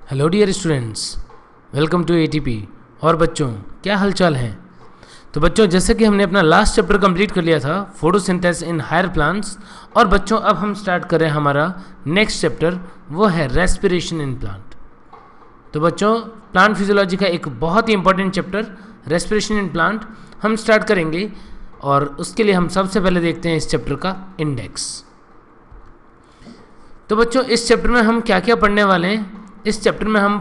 Hello dear students, welcome to ATP. और बच्चों, क्या हालचाल है? तो बच्चों, जैसे कि हमने अपना लास्ट चैप्टर कंप्लीट कर लिया था, फोटोसिंथेसिस इन हायर प्लांट्स। और बच्चों, अब हम स्टार्ट करें हमारा नेक्स्ट चैप्टर, वो है रेस्पिरेशन इन प्लांट। तो बच्चों, प्लांट फिजियोलॉजी का एक बहुत ही important chapter respiration in plant हम स्टार्ट करेंगे। और उसके लिए हम सबसे पहले देखते हैं इस चैप्टर का इंडेक्स। तो बच्चों, इस चैप्टर में हम क्या क्या पढ़ने वाले हैं? इस चैप्टर में हम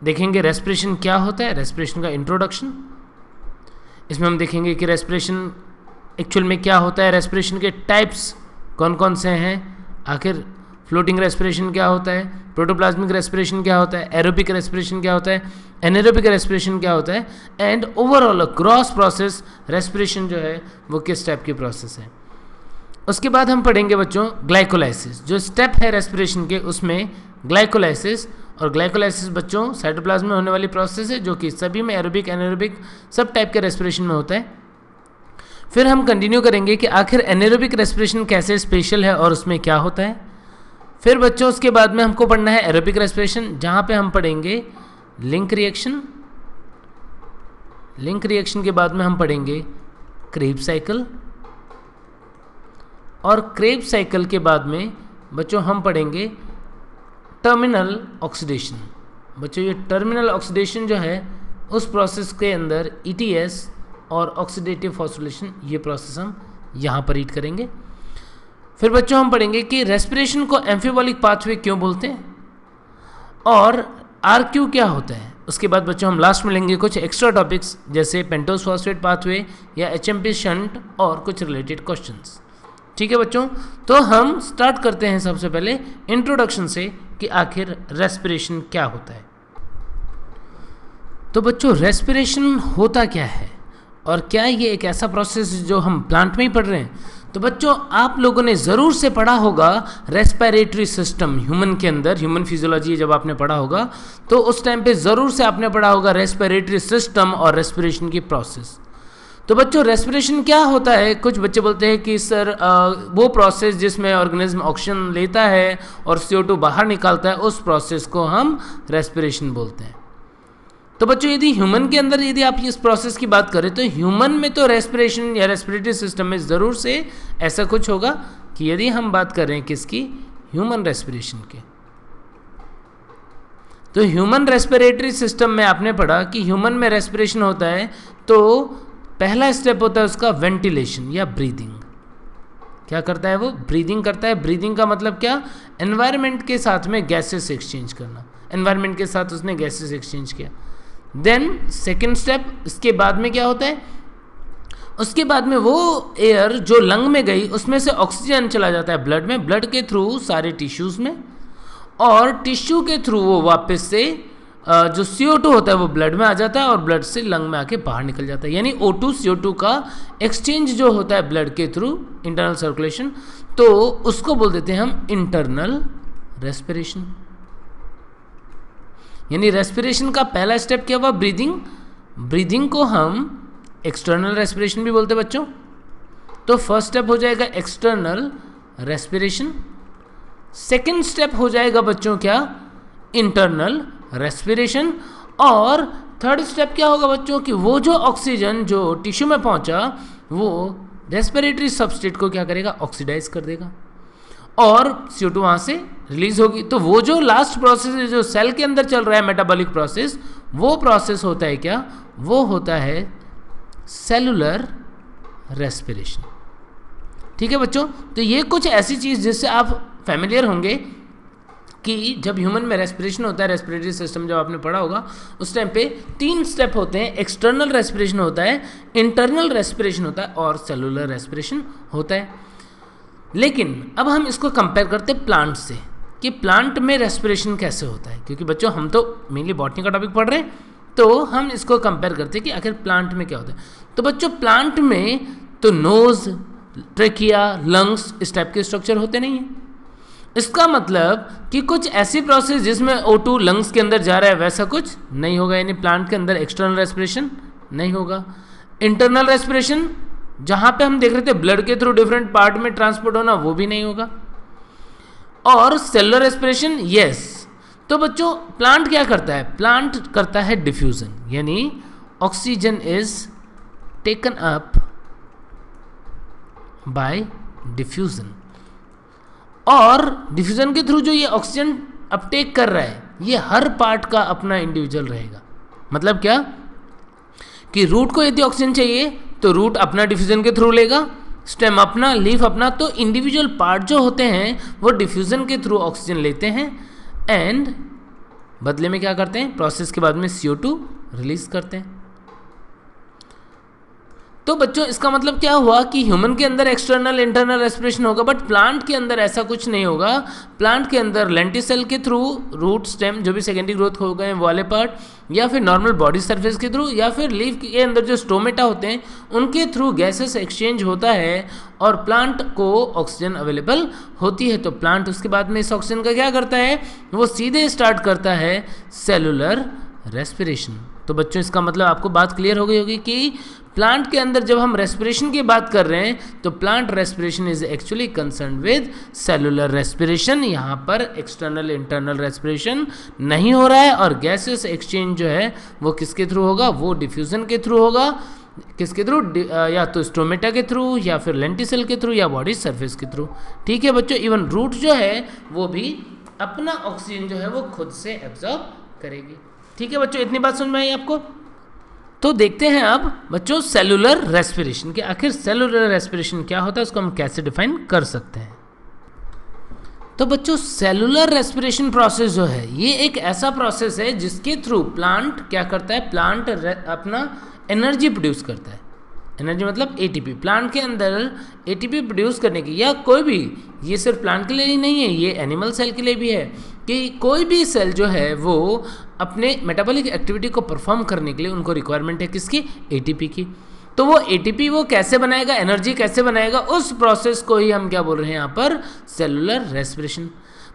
देखेंगे रेस्पिरेशन क्या होता है, रेस्पिरेशन का इंट्रोडक्शन। इसमें हम देखेंगे कि रेस्पिरेशन एक्चुअल में क्या होता है, रेस्पिरेशन के टाइप्स कौन कौन से हैं, आखिर फ्लोटिंग रेस्पिरेशन क्या होता है, प्रोटोप्लाज्मिक रेस्पिरेशन क्या होता है, एरोबिक रेस्पिरेशन क्या होता है, एनारोबिक रेस्पिरेशन क्या होता है, and overall cross process respiration जो है वो किस टाइप की प्रोसेस है। उसके बाद हम पढ़ेंगे बच्चों ग्लाइकोलाइसिस। जो स्टेप है रेस्पिरेशन के उसमें ग्लाइकोलाइसिस, और ग्लाइकोलाइसिस बच्चों साइटोप्लाज्म में होने वाली प्रोसेस है जो कि सभी में एरोबिक एनारोबिक सब टाइप के रेस्पिरेशन में होता है। फिर हम कंटिन्यू करेंगे कि आखिर एनारोबिक रेस्पिरेशन कैसे स्पेशल है और उसमें क्या होता है। फिर बच्चों उसके बाद में हमको पढ़ना है एरोबिक रेस्पिरेशन, जहाँ पे हम पढ़ेंगे लिंक रिएक्शन। लिंक रिएक्शन के बाद में हम पढ़ेंगे क्रेब्स साइकिल, और क्रेब्स साइकिल के बाद में बच्चों हम पढ़ेंगे टर्मिनल ऑक्सीडेशन। बच्चों, ये टर्मिनल ऑक्सीडेशन जो है उस प्रोसेस के अंदर ETS और ऑक्सीडेटिव फॉस्फोरिलेशन, ये प्रोसेस हम यहाँ पर रीड करेंगे। फिर बच्चों हम पढ़ेंगे कि रेस्पिरेशन को एम्फिबॉलिक पाथवे क्यों बोलते हैं और RQ क्या होता है। उसके बाद बच्चों हम लास्ट में लेंगे कुछ एक्स्ट्रा टॉपिक्स जैसे पेंटोस फॉस्फेट पाथवे या HMP शंट और कुछ रिलेटेड क्वेश्चंस। ठीक है बच्चों, तो हम स्टार्ट करते हैं सबसे पहले इंट्रोडक्शन से कि आखिर रेस्पिरेशन क्या होता है। तो बच्चों, रेस्पिरेशन होता क्या है और क्या ये एक ऐसा प्रोसेस जो हम प्लांट में ही पढ़ रहे हैं? तो बच्चों, आप लोगों ने ज़रूर से पढ़ा होगा रेस्पिरेटरी सिस्टम ह्यूमन के अंदर, ह्यूमन फिजियोलॉजी जब आपने पढ़ा होगा तो उस टाइम पे ज़रूर से आपने पढ़ा होगा रेस्पिरेटरी सिस्टम और रेस्पिरेशन की प्रोसेस। तो बच्चों, रेस्पिरेशन क्या होता है? कुछ बच्चे बोलते हैं कि सर वो प्रोसेस जिसमें ऑर्गेनिज्म ऑक्सीजन लेता है और CO2 बाहर निकालता है, उस प्रोसेस को हम रेस्पिरेशन बोलते हैं। तो बच्चों, यदि ह्यूमन के अंदर यदि आप इस प्रोसेस की बात करें तो ह्यूमन में तो रेस्पिरेशन या रेस्पिरेटरी सिस्टम में ज़रूर से ऐसा कुछ होगा कि यदि हम बात करें किसकी, ह्यूमन रेस्पिरेशन के, तो ह्यूमन रेस्पिरेटरी सिस्टम में आपने पढ़ा कि ह्यूमन में रेस्पिरेशन होता है तो पहला स्टेप होता है उसका वेंटिलेशन या ब्रीदिंग। क्या करता है वो? ब्रीदिंग करता है। ब्रीदिंग का मतलब क्या? एनवायरनमेंट के साथ में गैसेस एक्सचेंज करना। एनवायरनमेंट के साथ उसने गैसेस एक्सचेंज किया। देन सेकेंड स्टेप, इसके बाद में क्या होता है? उसके बाद में वो एयर जो लंग में गई उसमें से ऑक्सीजन चला जाता है ब्लड में, ब्लड के थ्रू सारे टिश्यूज़ में, और टिश्यू के थ्रू वो वापस से जो CO2 होता है वो ब्लड में आ जाता है और ब्लड से लंग में आके बाहर निकल जाता है। यानी O2 CO2 का एक्सचेंज जो होता है ब्लड के थ्रू, इंटरनल सर्कुलेशन, तो उसको बोल देते हैं हम इंटरनल रेस्पिरेशन। यानी रेस्पिरेशन का पहला स्टेप क्या हुआ? ब्रीदिंग। ब्रीदिंग को हम एक्सटर्नल रेस्पिरेशन भी बोलते हैं बच्चों। तो फर्स्ट स्टेप हो जाएगा एक्सटर्नल रेस्पिरेशन। सेकेंड स्टेप हो जाएगा बच्चों क्या? Internal respiration. और थर्ड स्टेप क्या होगा बच्चों कि वो जो ऑक्सीजन जो टिश्यू में पहुंचा वो रेस्पिरेटरी सबस्ट्रेट को क्या करेगा? ऑक्सीडाइज कर देगा और CO2 वहाँ से रिलीज होगी। तो वो जो लास्ट प्रोसेस है जो सेल के अंदर चल रहा है मेटाबॉलिक प्रोसेस, वो प्रोसेस होता है क्या? वो होता है सेलुलर रेस्पिरेशन। ठीक है बच्चों, तो ये कुछ ऐसी चीज़ जिससे आप फैमिलियर होंगे कि जब ह्यूमन में रेस्पिरेशन होता है, रेस्पिरेटरी सिस्टम जब आपने पढ़ा होगा उस टाइम पे 3 स्टेप होते हैं। एक्सटर्नल रेस्पिरेशन होता है, इंटरनल रेस्पिरेशन होता है और सेलुलर रेस्पिरेशन होता है। लेकिन अब हम इसको कंपेयर करते हैं प्लांट से कि प्लांट में रेस्पिरेशन कैसे होता है, क्योंकि बच्चों हम तो मेनली बॉटनी का टॉपिक पढ़ रहे हैं, तो हम इसको कंपेयर करते हैं कि आखिर प्लांट में क्या होता है। तो बच्चों, प्लांट में तो नोज, ट्रेकिया, लंग्स इस टाइप के स्ट्रक्चर होते नहीं हैं। इसका मतलब कि कुछ ऐसी प्रोसेस जिसमें O2 लंग्स के अंदर जा रहा है वैसा कुछ नहीं होगा। यानी प्लांट के अंदर एक्सटर्नल रेस्पिरेशन नहीं होगा। इंटरनल रेस्पिरेशन जहाँ पे हम देख रहे थे ब्लड के थ्रू डिफरेंट पार्ट में ट्रांसपोर्ट होना, वो भी नहीं होगा। और सेलुलर रेस्पिरेशन, यस, तो बच्चों प्लांट क्या करता है? प्लांट करता है डिफ्यूजन, यानी oxygen is taken up by diffusion, और डिफ्यूजन के थ्रू जो ये ऑक्सीजन अपटेक कर रहा है ये हर पार्ट का अपना इंडिविजुअल रहेगा। मतलब क्या कि रूट को यदि ऑक्सीजन चाहिए तो रूट अपना डिफ्यूजन के थ्रू लेगा, स्टेम अपना, लीफ अपना, तो इंडिविजुअल पार्ट जो होते हैं वो डिफ्यूजन के थ्रू ऑक्सीजन लेते हैं एंड बदले में क्या करते हैं? प्रोसेस के बाद में CO2 रिलीज करते हैं। तो बच्चों इसका मतलब क्या हुआ कि ह्यूमन के अंदर एक्सटर्नल इंटरनल रेस्पिरेशन होगा, बट प्लांट के अंदर ऐसा कुछ नहीं होगा। प्लांट के अंदर लेंटिसेल के थ्रू, रूट, स्टेम, जो भी सेकेंडरी ग्रोथ हो गए वो वाले पार्ट, या फिर नॉर्मल बॉडी सरफेस के थ्रू, या फिर लीफ के अंदर जो स्टोमेटा होते हैं उनके थ्रू गैसेस एक्सचेंज होता है और प्लांट को ऑक्सीजन अवेलेबल होती है। तो प्लांट उसके बाद में इस ऑक्सीजन का क्या करता है? वो सीधे स्टार्ट करता है सेलुलर रेस्पिरेशन। तो बच्चों इसका मतलब आपको बात क्लियर हो गई होगी कि प्लांट के अंदर जब हम रेस्पिरेशन की बात कर रहे हैं तो plant respiration is actually concern with cellular respiration. यहाँ पर एक्सटर्नल इंटरनल रेस्पिरेशन नहीं हो रहा है और गैसेस एक्सचेंज जो है वो किसके थ्रू होगा? वो डिफ्यूजन के थ्रू होगा। किसके थ्रू? या तो स्टोमेटा के थ्रू, या फिर लेंटिसेल के थ्रू, या बॉडी सरफेस के थ्रू। ठीक है बच्चों, इवन रूट जो है वो भी अपना ऑक्सीजन जो है वो खुद से एब्जॉर्ब करेगी। ठीक है बच्चों, इतनी बात समझ में आई आपको? तो देखते हैं अब बच्चों सेलुलर रेस्पिरेशन के आखिर सेलुलर रेस्पिरेशन क्या होता है, उसको हम कैसे डिफाइन कर सकते हैं। तो बच्चों सेलुलर रेस्पिरेशन प्रोसेस जो है ये एक ऐसा प्रोसेस है जिसके थ्रू प्लांट क्या करता है? प्लांट अपना एनर्जी प्रोड्यूस करता है। एनर्जी मतलब ATP। प्लांट के अंदर ATP प्रोड्यूस करने की, या कोई भी, ये सिर्फ प्लांट के लिए ही नहीं है, ये एनिमल सेल के लिए भी है कि कोई भी सेल जो है वो अपने मेटाबॉलिक एक्टिविटी को परफॉर्म करने के लिए उनको रिक्वायरमेंट है किसकी? ATP की। तो वो ATP वो कैसे बनाएगा, एनर्जी कैसे बनाएगा, उस प्रोसेस को ही हम क्या बोल रहे हैं यहाँ पर? Cellular respiration.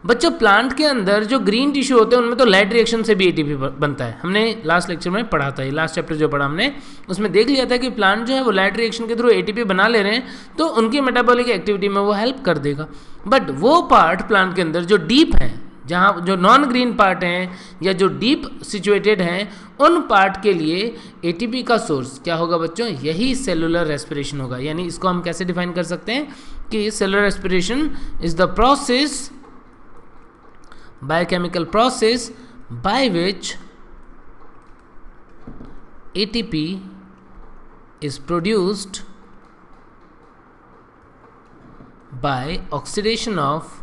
बच्चों प्लांट के अंदर जो ग्रीन टिश्यू होते हैं उनमें तो लाइट रिएक्शन से भी ATP बनता है। हमने लास्ट लेक्चर में पढ़ा था, लास्ट चैप्टर जो पढ़ा हमने उसमें देख लिया था कि प्लांट जो है वो लाइट रिएक्शन के थ्रू ATP बना ले रहे हैं, तो उनकी मेटाबॉलिक एक्टिविटी में वो हेल्प कर देगा। बट वो पार्ट प्लांट के अंदर जो डीप है, जहाँ जो नॉन ग्रीन पार्ट हैं या जो डीप सिचुएटेड हैं, उन पार्ट के लिए ATP का सोर्स क्या होगा बच्चों? यही सेलुलर रेस्पिरेशन होगा। यानी इसको हम कैसे डिफाइन कर सकते हैं कि cellular respiration is the process, biochemical process by which ATP is produced by oxidation of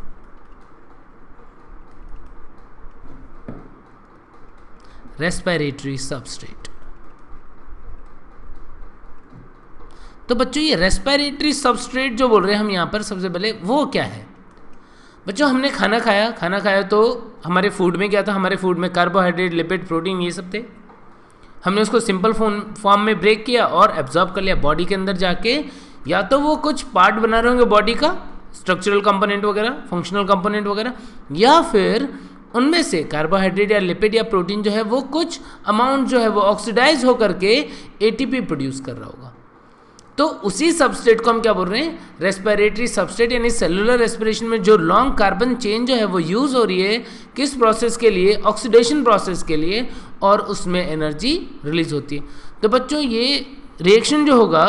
respiratory substrate। तो बच्चों ये रेस्पिरेटरी सबस्ट्रेट जो बोल रहे हैं हम यहाँ पर, सबसे पहले वो क्या है? बच्चों हमने खाना खाया तो हमारे फूड में क्या था? हमारे फूड में कार्बोहाइड्रेट, लिपिड, प्रोटीन ये सब थे। हमने उसको सिंपल फॉर्म में ब्रेक किया और एब्जॉर्ब कर लिया बॉडी के अंदर जाके। या तो वो कुछ पार्ट बना रहे होंगे बॉडी का, स्ट्रक्चरल कंपोनेंट वगैरह, फंक्शनल कंपोनेंट वगैरह, या फिर उनमें से कार्बोहाइड्रेट या लिपिड या प्रोटीन जो है वो कुछ अमाउंट जो है वो ऑक्सीडाइज होकर के ATP प्रोड्यूस कर रहा होगा। तो उसी सबस्ट्रेट को हम क्या बोल रहे हैं? Respiratory substrate. यानी सेलुलर रेस्पिरेशन में जो लॉन्ग कार्बन चेन जो है वो यूज हो रही है किस प्रोसेस के लिए? ऑक्सीडेशन प्रोसेस के लिए, और उसमें एनर्जी रिलीज होती है। तो बच्चों ये रिएक्शन जो होगा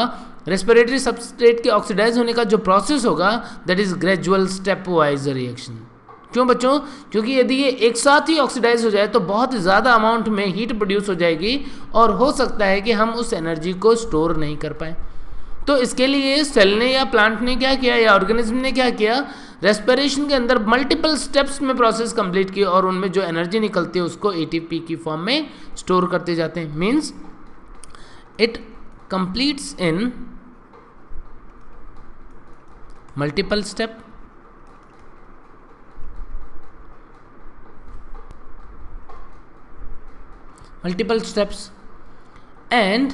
रेस्पिरेटरी सबस्ट्रेट के ऑक्सीडाइज होने का जो प्रोसेस होगा that is gradual step wise reaction. क्यों बच्चों? क्योंकि यदि ये एक साथ ही ऑक्सीडाइज हो जाए तो बहुत ज़्यादा अमाउंट में हीट प्रोड्यूस हो जाएगी और हो सकता है कि हम उस एनर्जी को स्टोर नहीं कर पाए। तो इसके लिए सेल ने या प्लांट ने क्या किया या ऑर्गेनिज्म ने क्या किया? रेस्पिरेशन के अंदर मल्टीपल स्टेप्स में प्रोसेस कंप्लीट किया और उनमें जो एनर्जी निकलती है उसको ATP की फॉर्म में स्टोर करते जाते हैं। Means it completes in multiple step, and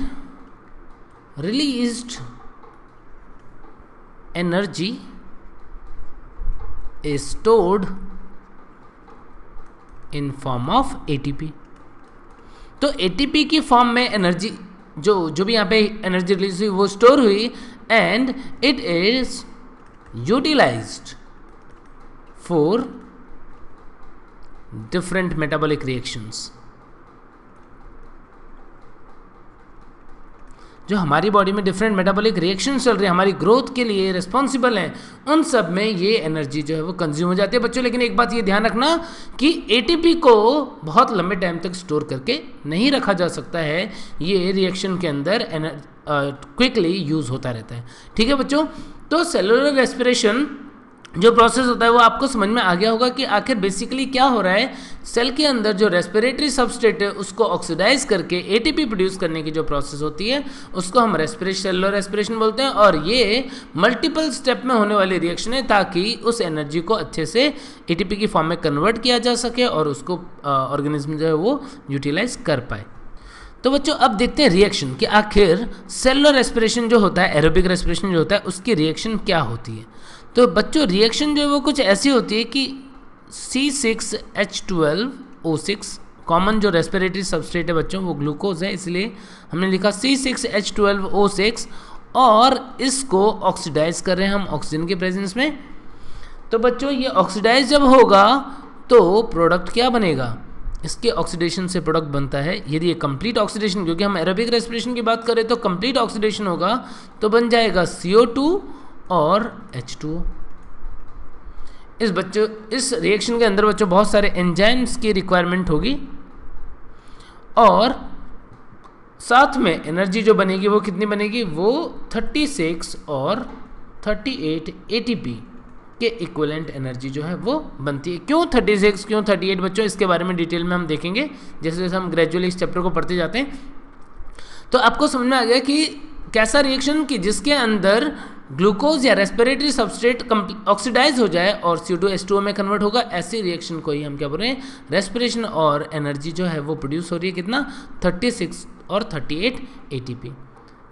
released energy is stored in form of ATP। तो ATP की फॉर्म में एनर्जी जो भी यहाँ पे एनर्जी रिलीज हुई वो स्टोर हुई and it is utilised for different metabolic reactions. जो हमारी बॉडी में डिफरेंट मेटाबॉलिक रिएक्शंस चल रहे हैं, हमारी ग्रोथ के लिए रिस्पॉन्सिबल हैं, उन सब में ये एनर्जी जो है वो कंज्यूम हो जाती है बच्चों। लेकिन एक बात ये ध्यान रखना कि एटीपी को बहुत लंबे टाइम तक स्टोर करके नहीं रखा जा सकता है, ये रिएक्शन के अंदर क्विकली यूज़ होता रहता है। ठीक है बच्चों, तो सेलुलर रेस्पिरेशन जो प्रोसेस होता है वो आपको समझ में आ गया होगा कि आखिर बेसिकली क्या हो रहा है। सेल के अंदर जो रेस्पिरेटरी सबस्ट्रेट है उसको ऑक्सीडाइज करके एटीपी प्रोड्यूस करने की जो प्रोसेस होती है उसको हम सेलुलर रेस्पिरेशन बोलते हैं। और ये मल्टीपल स्टेप में होने वाली रिएक्शन है ताकि उस एनर्जी को अच्छे से एटीपी की फॉर्म में कन्वर्ट किया जा सके और उसको ऑर्गेनिज्म जो है वो यूटिलाइज कर पाए। तो बच्चों अब देखते हैं रिएक्शन कि आखिर सेलुलर रेस्पिरेशन जो होता है, एरोबिक रेस्पिरेशन जो होता है, उसकी रिएक्शन क्या होती है। तो बच्चों रिएक्शन जो है वो कुछ ऐसी होती है कि C6H12O6 कॉमन जो रेस्पिरेटरी सबस्ट्रेट है बच्चों वो ग्लूकोज है, इसलिए हमने लिखा C6H12O6 और इसको ऑक्सीडाइज कर रहे हैं हम ऑक्सीजन के प्रेजेंस में। तो बच्चों ये ऑक्सीडाइज जब होगा तो प्रोडक्ट क्या बनेगा, इसके ऑक्सीडेशन से प्रोडक्ट बनता है। यदि ये कंप्लीट ऑक्सीडेशन, क्योंकि हम एरोबिक रेस्पिरेशन की बात करें तो कंप्लीट ऑक्सीडेशन होगा तो बन जाएगा CO2 और H2O। इस रिएक्शन के अंदर बच्चों बहुत सारे एंजाइम्स की रिक्वायरमेंट होगी और साथ में एनर्जी जो बनेगी वो कितनी बनेगी, वो 36 और 38 ATP के इक्विवेलेंट एनर्जी जो है वो बनती है। क्यों 36 क्यों 38 बच्चों, इसके बारे में डिटेल में हम देखेंगे जैसे जैसे हम ग्रेजुअली इस चैप्टर को पढ़ते जाते हैं। तो आपको समझ में आ गया कि कैसा रिएक्शन कि जिसके अंदर ग्लूकोज या रेस्पिरेटरी सबस्ट्रेट ऑक्सीडाइज हो जाए और CO2H2O में कन्वर्ट होगा, ऐसी रिएक्शन को ही हम क्या बोल रहे हैं, रेस्पिरेशन। और एनर्जी जो है वो प्रोड्यूस हो रही है कितना, 36 और 38 ATP।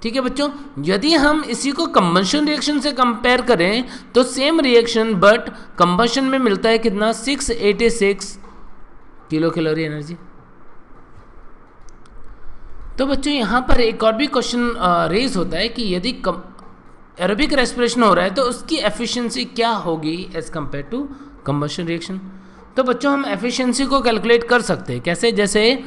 ठीक है बच्चों, यदि हम इसी को कंबशन रिएक्शन से कंपेयर करें तो सेम रिएक्शन बट कंबशन में मिलता है कितना, 686 किलो कैलोरी एनर्जी। तो बच्चों यहाँ पर एक और भी क्वेश्चन रेज होता है कि यदि एरोबिक रेस्पिरेशन हो रहा है तो उसकी एफिशिएंसी क्या होगी as compare to combustion reaction. तो बच्चों हम एफिशिएंसी को कैलकुलेट कर सकते हैं कैसे, जैसे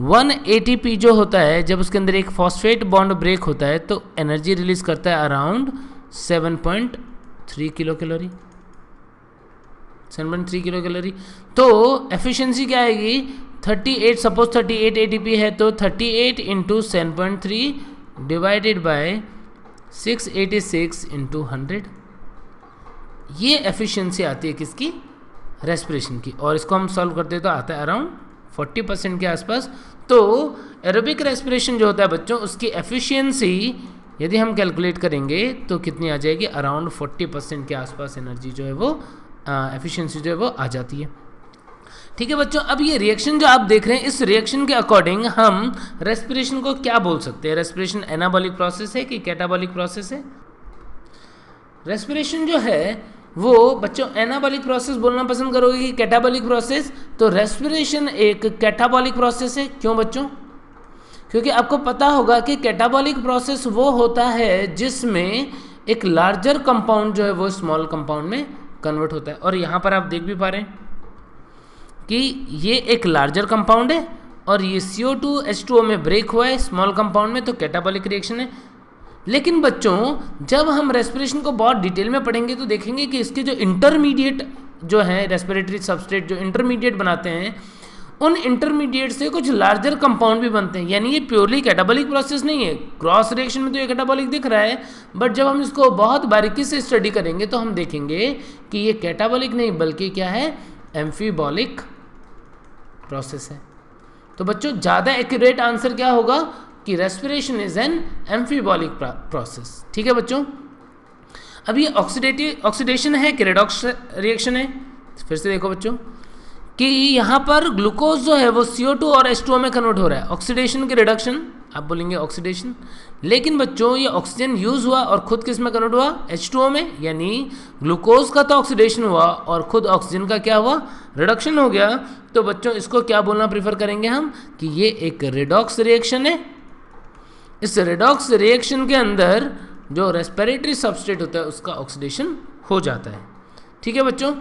1 ATP जो होता है जब उसके अंदर एक फॉस्फेट बॉन्ड ब्रेक होता है तो एनर्जी रिलीज करता है around 7.3 kilo calorie, 7.3 kilo calorie. तो एफिशिएंसी क्या आएगी, 38, सपोज 38 ATP है तो 38 इंटू 7.3 डिवाइडेड बाय 686 इंटू 100, ये एफिशिएंसी आती है किसकी, रेस्पिरेशन की। और इसको हम सॉल्व करते तो आता है अराउंड 40% के आसपास। तो एरोबिक रेस्पिरेशन जो होता है बच्चों उसकी एफिशिएंसी यदि हम कैलकुलेट करेंगे तो कितनी आ जाएगी, अराउंड 40% के आसपास एनर्जी जो है वो एफिशिएंसी जो है वो आ जाती है। ठीक है बच्चों, अब ये रिएक्शन जो आप देख रहे हैं इस रिएक्शन के अकॉर्डिंग हम रेस्पिरेशन को क्या बोल सकते हैं, रेस्पिरेशन एनाबॉलिक प्रोसेस है कि कैटाबॉलिक प्रोसेस है। रेस्पिरेशन जो है वो बच्चों एनाबॉलिक प्रोसेस बोलना पसंद करोगे कि कैटाबॉलिक प्रोसेस, तो रेस्पिरेशन एक कैटाबॉलिक प्रोसेस है। क्यों बच्चों, क्योंकि आपको पता होगा कि कैटाबॉलिक प्रोसेस वो होता है जिसमें एक लार्जर कंपाउंड जो है वो स्मॉल कंपाउंड में कन्वर्ट होता है। और यहाँ पर आप देख भी पा रहे हैं कि ये एक लार्जर कंपाउंड है और ये CO2H2O में ब्रेक हुआ है स्मॉल कंपाउंड में, तो कैटाबॉलिक रिएक्शन है। लेकिन बच्चों जब हम रेस्पिरेशन को बहुत डिटेल में पढ़ेंगे तो देखेंगे कि इसके जो इंटरमीडिएट जो है रेस्पिरेटरी सबस्ट्रेट जो इंटरमीडिएट बनाते हैं उन इंटरमीडिएट से कुछ लार्जर कंपाउंड भी बनते हैं। यानी ये प्योरली कैटाबॉलिक प्रोसेस नहीं है। क्रॉस रिएक्शन में तो ये कैटाबॉलिक दिख रहा है, बट जब हम इसको बहुत बारीकी से स्टडी करेंगे तो हम देखेंगे कि ये कैटाबॉलिक नहीं बल्कि क्या है, एम्फीबॉलिक प्रोसेस है। तो बच्चों ज़्यादा एक्यूरेट आंसर क्या होगा कि respiration is an amphibolic process. ठीक है बच्चों, अब ये ऑक्सीडेशन है कि रेडॉक्स रिएक्शन है। फिर से देखो बच्चों कि यहाँ पर ग्लूकोज जो है वो CO2 और H2O में कन्वर्ट हो रहा है, ऑक्सीडेशन की रिडक्शन आप बोलेंगे ऑक्सीडेशन। लेकिन बच्चों ये ऑक्सीजन यूज हुआ और खुद किस में कन्वर्ट हुआ, H2O में, यानी ग्लूकोज का तो ऑक्सीडेशन हुआ और खुद ऑक्सीजन का क्या हुआ, रिडक्शन हो गया। तो बच्चों इसको क्या बोलना प्रीफर करेंगे हम कि ये एक रिडॉक्स रिएक्शन है। इस रिडॉक्स रिएक्शन के अंदर जो रेस्पिरेटरी सबस्ट्रेट होता है उसका ऑक्सीडेशन हो जाता है। ठीक है बच्चों,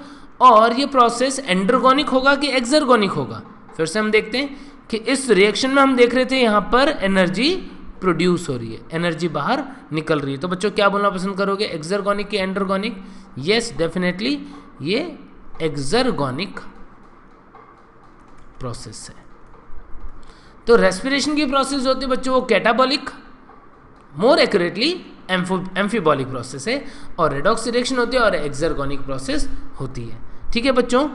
और ये प्रोसेस एंडरगोनिक होगा कि एक्सर्गोनिक होगा। फिर से हम देखते हैं कि इस रिएक्शन में हम देख रहे थे यहाँ पर एनर्जी प्रोड्यूस हो रही है, एनर्जी बाहर निकल रही है। तो बच्चों क्या बोलना पसंद करोगे, एक्सर्गोनिक कि एंडरगोनिक? यस, डेफिनेटली ये एक्सर्गोनिक प्रोसेस है। तो रेस्पिरेशन की प्रोसेस होती है बच्चों वो कैटाबॉलिक, मोर एक्यूरेटली एम्फीबॉलिक प्रोसेस है, और रेडॉक्स रिएक्शन होती है और एक्सर्गोनिक प्रोसेस होती है। ठीक है बच्चों,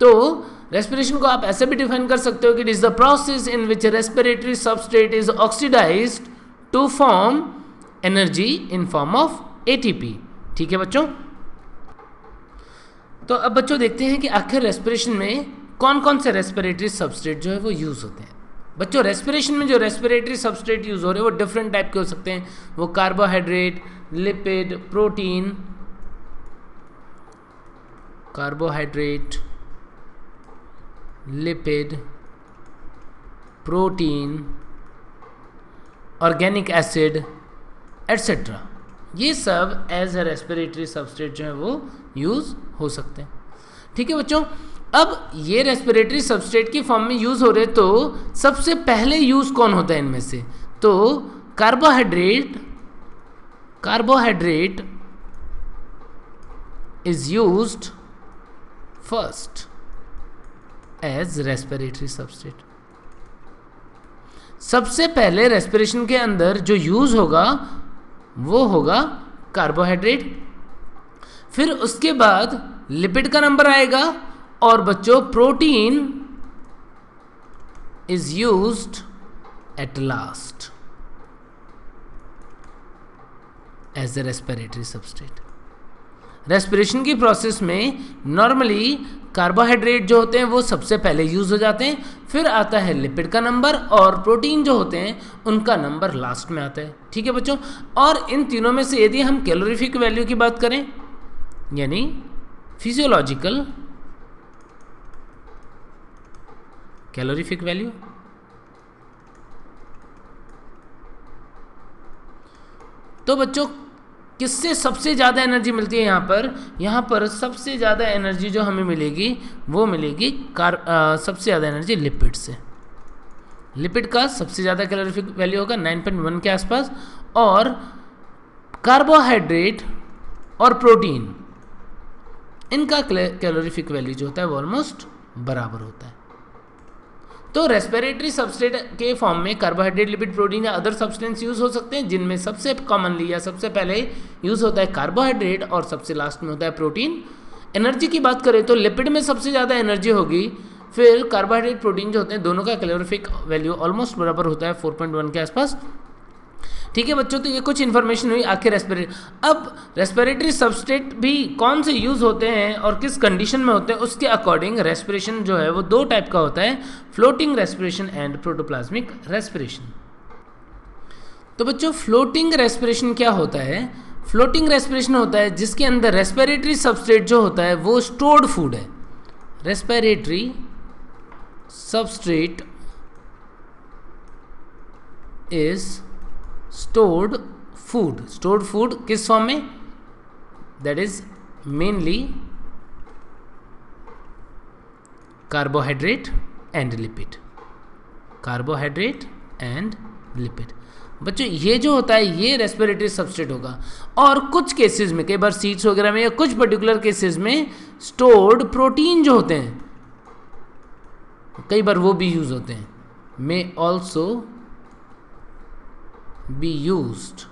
तो रेस्पिरेशन को आप ऐसे भी डिफाइन कर सकते हो कि it is the process in which respiratory substrate is oxidised to form energy in form of ATP. ठीक है बच्चों, तो अब बच्चों देखते हैं कि आखिर रेस्पिरेशन में कौन कौन से रेस्पिरेटरी सबस्ट्रेट जो है वो यूज होते हैं। बच्चों रेस्पिरेशन में जो रेस्पिरेटरी सबस्ट्रेट यूज हो रहे हैं वो डिफरेंट टाइप के हो सकते हैं। वो carbohydrate, lipid, protein, carbohydrate, lipid, protein, organic acid etcetera, ये सब एज ए रेस्पिरेटरी सबस्ट्रेट जो है वो यूज हो सकते हैं। ठीक है बच्चों, अब ये रेस्पिरेटरी सबस्ट्रेट की फॉर्म में यूज हो रहे, तो सबसे पहले यूज कौन होता है इनमें से? तो carbohydrate is used first as respiratory substrate. सबसे पहले रेस्पिरेशन के अंदर जो यूज होगा वो होगा कार्बोहाइड्रेट, फिर उसके बाद लिपिड का नंबर आएगा, और बच्चों protein is used at last as a respiratory substrate. Respiration की प्रोसेस में नॉर्मली कार्बोहाइड्रेट जो होते हैं वो सबसे पहले यूज हो जाते हैं, फिर आता है लिपिड का नंबर, और प्रोटीन जो होते हैं उनका नंबर लास्ट में आता है। ठीक है बच्चों, और इन तीनों में से यदि हम कैलोरीफिक वैल्यू की बात करें, यानी फिजियोलॉजिकल कैलोरीफिक वैल्यू, तो बच्चों किससे सबसे ज़्यादा एनर्जी मिलती है? यहाँ पर सबसे ज़्यादा एनर्जी जो हमें मिलेगी वो मिलेगी सबसे ज़्यादा एनर्जी लिपिड से। लिपिड का सबसे ज़्यादा कैलोरीफिक वैल्यू होगा 9.1 के आसपास, और कार्बोहाइड्रेट और प्रोटीन इनका कैलोरीफिक वैल्यू जो होता है वो ऑलमोस्ट बराबर होता है। तो रेस्पिरेटरी सबस्ट्रेट के फॉर्म में कार्बोहाइड्रेट, लिपिड, प्रोटीन या अदर सब्सटेंस यूज हो सकते हैं, जिनमें सबसे कॉमनली या सबसे पहले यूज होता है कार्बोहाइड्रेट और सबसे लास्ट में होता है प्रोटीन। एनर्जी की बात करें तो लिपिड में सबसे ज़्यादा एनर्जी होगी, फिर कार्बोहाइड्रेट, प्रोटीन जो होते हैं दोनों का कैलोरीफिक वैल्यू ऑलमोस्ट बराबर होता है 4.1 के आसपास। ठीक है बच्चों, तो ये कुछ इन्फॉर्मेशन हुई आखिर रेस्पिरेटरी। अब रेस्पिरेटरी सबस्ट्रेट भी कौन से यूज़ होते हैं और किस कंडीशन में होते हैं, उसके अकॉर्डिंग रेस्पिरेशन जो है वो दो टाइप का होता है, floating respiration and protoplasmic respiration. तो बच्चों फ्लोटिंग रेस्पिरेशन क्या होता है? फ्लोटिंग रेस्पिरेशन होता है जिसके अंदर रेस्पिरेटरी सबस्ट्रेट जो होता है वो स्टोर्ड फूड है। Respiratory substrate is stored food किस फॉर्म में? That is mainly carbohydrate and lipid. Carbohydrate and lipid बच्चों ये जो होता है ये रेस्पिरेटरी सबस्ट्रेट होगा, और कुछ केसेस में, कई बार सीड्स वगैरह में या कुछ पर्टिकुलर केसेस में स्टोर्ड प्रोटीन जो होते हैं कई बार वो भी यूज होते हैं, may also be used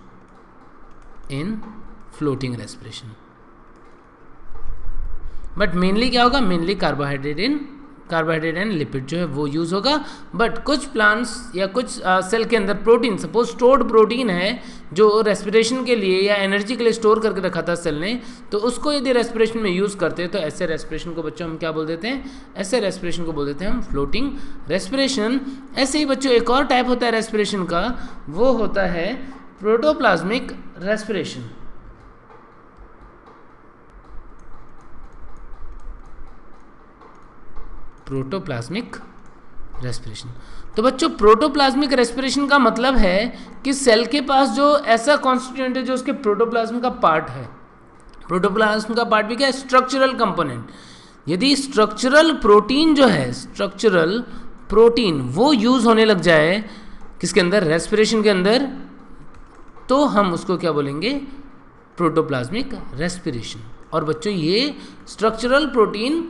in floating respiration, but mainly क्या होगा? मेनली कार्बोहाइड्रेट एंड लिपिड जो है वो यूज होगा। बट कुछ प्लांट्स या कुछ सेल के अंदर प्रोटीन, सपोज स्टोर्ड प्रोटीन है जो रेस्पिरेशन के लिए या एनर्जी के लिए स्टोर करके रखा था सेल ने, तो उसको यदि रेस्पिरेशन में यूज करते हैं तो ऐसे रेस्पिरेशन को बच्चों हम क्या बोल देते हैं? ऐसे रेस्पिरेशन को बोल देते हैं हम फ्लोटिंग रेस्पिरेशन। ऐसे ही बच्चों एक और टाइप होता है रेस्पिरेशन का, वो होता है प्रोटोप्लाज्मिक रेस्पिरेशन। Protoplasmic respiration. तो बच्चों प्रोटोप्लाज्मिक रेस्पिरेशन का मतलब है कि सेल के पास जो ऐसा कॉन्स्टिट्यूएंट है जो उसके प्रोटोप्लाज्म का पार्ट है। प्रोटोप्लाज्म का पार्ट भी क्या है? Structural component. यदि स्ट्रक्चरल प्रोटीन जो है, स्ट्रक्चरल प्रोटीन वो यूज होने लग जाए किसके अंदर, रेस्पिरेशन के अंदर, तो हम उसको क्या बोलेंगे, प्रोटोप्लाज्मिक रेस्पिरेशन। और बच्चों ये स्ट्रक्चरल प्रोटीन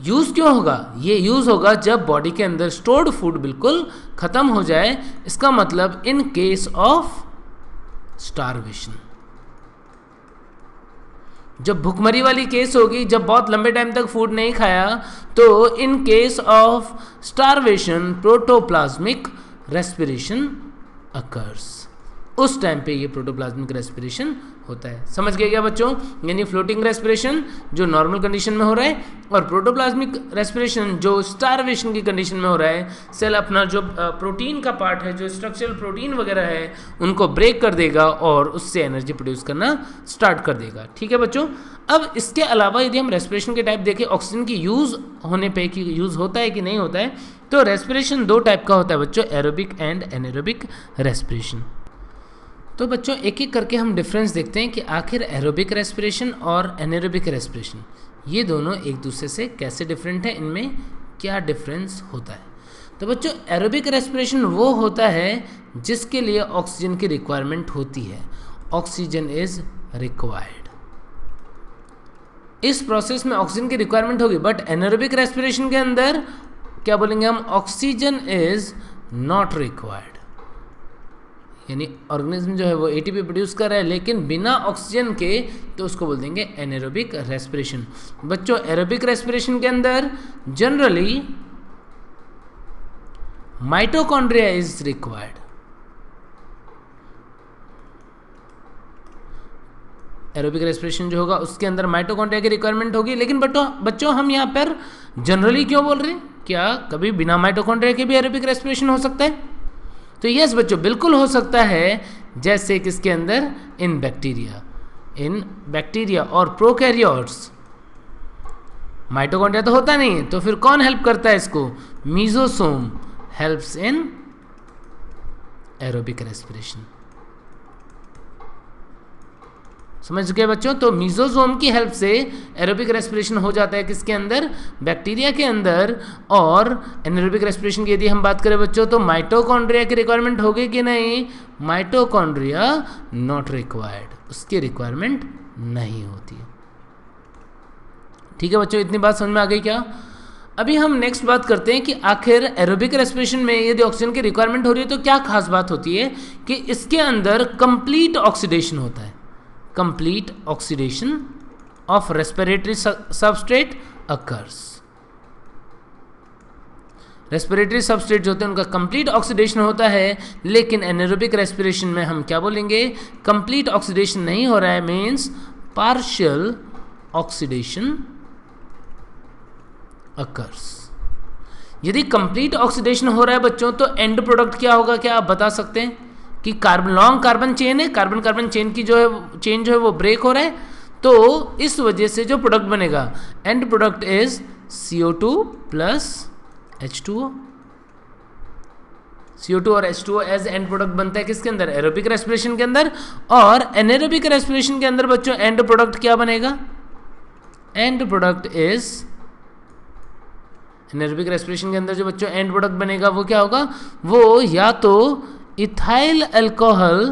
यूज़ क्यों होगा, ये यूज़ होगा जब बॉडी के अंदर स्टोर्ड फूड बिल्कुल ख़त्म हो जाए। इसका मतलब इन केस ऑफ स्टारवेशन, जब भुखमरी वाली केस होगी, जब बहुत लंबे टाइम तक फूड नहीं खाया, तो in case of starvation protoplasmic respiration occurs. उस टाइम पे ये प्रोटोप्लाज्मिक रेस्पिरेशन होता है। समझ गए क्या बच्चों? यानी फ्लोटिंग रेस्पिरेशन जो नॉर्मल कंडीशन में हो रहा है, और प्रोटोप्लाज्मिक रेस्पिरेशन जो स्टारवेशन की कंडीशन में हो रहा है। सेल अपना जो प्रोटीन का पार्ट है, जो स्ट्रक्चरल प्रोटीन वगैरह है, उनको ब्रेक कर देगा और उससे एनर्जी प्रोड्यूस करना स्टार्ट कर देगा। ठीक है बच्चों। अब इसके अलावा यदि हम रेस्पिरेशन के टाइप देखें, ऑक्सीजन की यूज़ होने पे कि यूज़ होता है कि नहीं होता है, तो रेस्पिरेशन दो टाइप का होता है बच्चों, एरोबिक एंड एनेरोबिक रेस्पिरेशन। तो बच्चों एक एक करके हम डिफरेंस देखते हैं कि आखिर एरोबिक रेस्पिरेशन और एनेरोबिक रेस्पिरेशन ये दोनों एक दूसरे से कैसे डिफरेंट है, इनमें क्या डिफरेंस होता है। तो बच्चों एरोबिक रेस्पिरेशन वो होता है जिसके लिए ऑक्सीजन की रिक्वायरमेंट होती है, ऑक्सीजन इज रिक्वायर्ड। इस प्रोसेस में ऑक्सीजन की रिक्वायरमेंट होगी, बट एनेरोबिक रेस्पिरेशन के अंदर क्या बोलेंगे हम, ऑक्सीजन इज नॉट रिक्वायर्ड। यानी ऑर्गेनिज्म जो है वो एटीपी प्रोड्यूस कर रहा है लेकिन बिना ऑक्सीजन के, तो उसको बोल देंगे एनेरोबिक रेस्पिरेशन। बच्चों एरोबिक रेस्पिरेशन के अंदर generally mitochondria is required. Aerobic respiration जो होगा उसके अंदर माइटोकॉन्ड्रिया की रिक्वायरमेंट होगी। लेकिन बच्चों हम यहाँ पर जनरली क्यों बोल रहे हैं, क्या कभी बिना माइटोकॉन्ड्रिया के भी एरोबिक रेस्पिरेशन हो सकता है? तो यस बच्चों बिल्कुल हो सकता है। जैसे किसके अंदर, इन बैक्टीरिया और प्रोकैरियोट्स माइटोकॉन्ड्रिया तो होता नहीं है, तो फिर कौन हेल्प करता है इसको, mesosome helps in aerobic respiration. समझ गए बच्चों? तो मीजोसोम की हेल्प से एरोबिक रेस्पिरेशन हो जाता है किसके अंदर, बैक्टीरिया के अंदर। और एनारोबिक रेस्पिरेशन की यदि हम बात करें बच्चों, तो माइटोकॉन्ड्रिया की रिक्वायरमेंट होगी कि नहीं, माइटोकॉन्ड्रिया नॉट रिक्वायर्ड, उसकी रिक्वायरमेंट नहीं होती है। ठीक है बच्चों, इतनी बात समझ में आ गई क्या? अभी हम नेक्स्ट बात करते हैं कि आखिर एरोबिक रेस्पिरेशन में यदि ऑक्सीजन की रिक्वायरमेंट हो रही है तो क्या खास बात होती है कि इसके अंदर कंप्लीट ऑक्सीडेशन होता है। Complete oxidation of respiratory substrate occurs. Respiratory substrate जो होते हैं उनका कंप्लीट ऑक्सीडेशन होता है, लेकिन एनारोबिक रेस्पिरेशन में हम क्या बोलेंगे, कंप्लीट ऑक्सीडेशन नहीं हो रहा है, मीन्स पार्शियल ऑक्सीडेशन अकर्स। यदि कंप्लीट ऑक्सीडेशन हो रहा है बच्चों, तो एंड प्रोडक्ट क्या होगा, क्या आप बता सकते हैं कि कार्बन, लॉन्ग कार्बन चेन है, कार्बन कार्बन चेन की जो है चेन जो है वो ब्रेक हो रहा है, तो इस वजह से जो प्रोडक्ट बनेगा, and product is CO2 plus H2O। CO2 और H2O एज एंड प्रोडक्ट बनता है किसके अंदर, एरोबिक रेस्पिरेशन के अंदर। और एनारोबिक रेस्पिरेशन के अंदर बच्चों एंड प्रोडक्ट क्या बनेगा, and product is, anaerobic respiration के अंदर जो बच्चों एंड प्रोडक्ट बनेगा वो क्या होगा, वो या तो इथाइल अल्कोहल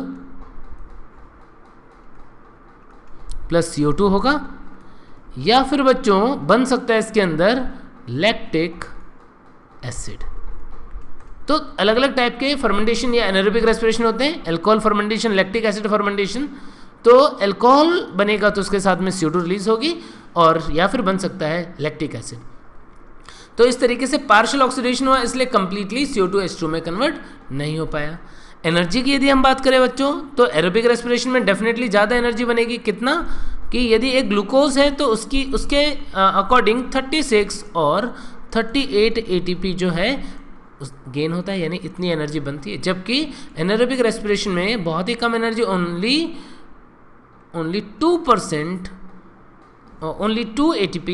प्लस CO2 होगा, या फिर बच्चों बन सकता है इसके अंदर लैक्टिक एसिड। तो अलग अलग टाइप के फर्मेंटेशन या एनारोबिक रेस्पिरेशन होते हैं, alcohol fermentation, lactic acid fermentation. तो अल्कोहल बनेगा तो उसके साथ में CO2 रिलीज होगी, और या फिर बन सकता है लैक्टिक एसिड। तो इस तरीके से पार्शियल ऑक्सीडेशन हुआ, इसलिए कंप्लीटली CO2 H2 में कन्वर्ट नहीं हो पाया। एनर्जी की यदि हम बात करें बच्चों, तो एरोबिक रेस्पिरेशन में डेफिनेटली ज़्यादा एनर्जी बनेगी। कितना कि यदि एक ग्लूकोज है तो उसके अकॉर्डिंग 36 और 38 ATP जो है गेन होता है, यानी इतनी एनर्जी बनती है। जबकि एनारोबिक रेस्पिरेशन में बहुत ही कम energy, only 2%, only 2 ATP,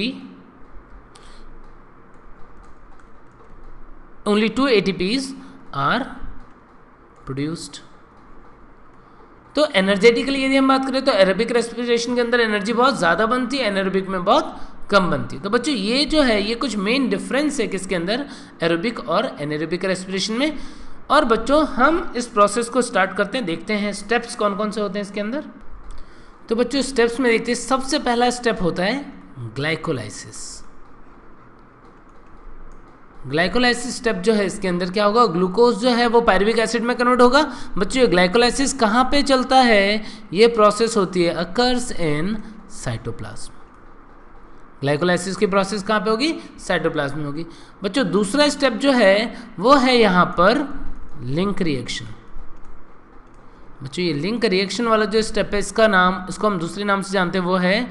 only 2 ATPs are produced। तो एनर्जेटिकली यदि हम बात करें तो एरोबिक रेस्पिरेशन के अंदर एनर्जी बहुत ज़्यादा बनती है, एनारोबिक में बहुत कम बनती है। तो बच्चों ये जो है ये कुछ मेन डिफरेंस है किसके अंदर, एरोबिक और एनारोबिक रेस्पिरेशन में। और बच्चों हम इस प्रोसेस को स्टार्ट करते हैं, देखते हैं स्टेप्स कौन कौन से होते हैं इसके अंदर। तो बच्चों स्टेप्स में देखते हैं, सबसे पहला स्टेप होता है ग्लाइकोलाइसिस। ग्लाइकोलाइसिस स्टेप जो है इसके अंदर क्या होगा, ग्लूकोज जो है वो पायरुविक एसिड में कन्वर्ट होगा। बच्चों ये ग्लाइकोलाइसिस कहाँ पे चलता है, ये प्रोसेस होती है अकर्स इन साइटोप्लाज्म। ग्लाइकोलाइसिस की प्रोसेस कहाँ पे होगी, साइटोप्लाज्म में होगी। बच्चों दूसरा स्टेप जो है वो है यहाँ पर लिंक रिएक्शन। बच्चों ये लिंक रिएक्शन वाला जो स्टेप है इसका नाम, इसको हम दूसरे नाम से जानते हैं, वो है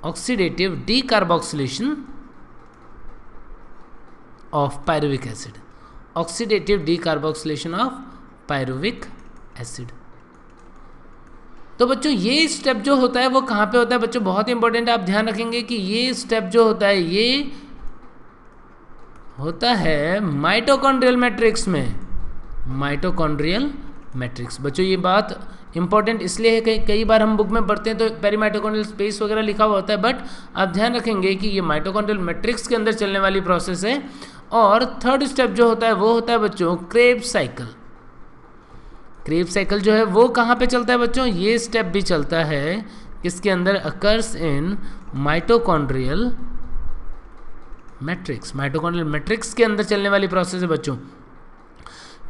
oxidative decarboxylation of pyruvic acid. Oxidative decarboxylation of pyruvic acid. तो बच्चों ये स्टेप जो होता है वो कहाँ पे होता है बच्चों, बहुत इंपॉर्टेंट, आप ध्यान रखेंगे कि ये स्टेप जो होता है ये होता है माइटोकॉन्ड्रियल मैट्रिक्स में। Mitochondrial matrix. बच्चों ये बात इंपॉर्टेंट इसलिए है कि कई बार हम बुक में पढ़ते हैं तो पेरीमाइटोकॉन्ड्रियल स्पेस वगैरह लिखा हुआ होता है, बट आप ध्यान रखेंगे कि ये माइटोकॉन्ड्रियल मैट्रिक्स के अंदर चलने वाली प्रोसेस है। और थर्ड स्टेप जो होता है वो होता है बच्चों क्रेब्स साइकिल। क्रेब्स साइकिल जो है वो कहाँ पे चलता है बच्चों, ये स्टेप भी चलता है किसके अंदर, occurs in mitochondrial matrix. Mitochondrial matrix के अंदर चलने वाली प्रोसेस है बच्चों।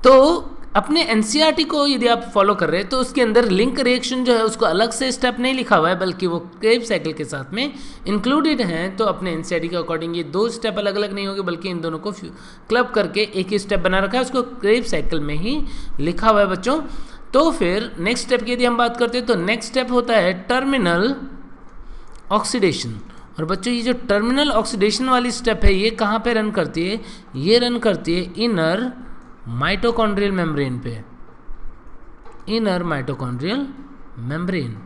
तो अपने एनसीईआरटी को यदि आप फॉलो कर रहे हैं तो उसके अंदर लिंक रिएक्शन जो है उसको अलग से स्टेप नहीं लिखा हुआ है, बल्कि वो क्रेब्स साइकिल के साथ में इंक्लूडेड हैं। तो अपने एनसीईआरटी के अकॉर्डिंग ये दो स्टेप अलग अलग नहीं होंगे, बल्कि इन दोनों को क्लब करके एक ही स्टेप बना रखा है, उसको क्रेब्स साइकिल में ही लिखा हुआ है बच्चों। तो फिर नेक्स्ट स्टेप की यदि हम बात करते हैं तो नेक्स्ट स्टेप होता है टर्मिनल ऑक्सीडेशन। और बच्चों ये जो टर्मिनल ऑक्सीडेशन वाली स्टेप है ये कहाँ पे रन करती है, ये रन करती है इनर माइटोकॉन्ड्रियल मेम्ब्रेन पे। इनर माइटोकॉन्ड्रियल मेम्ब्रेन,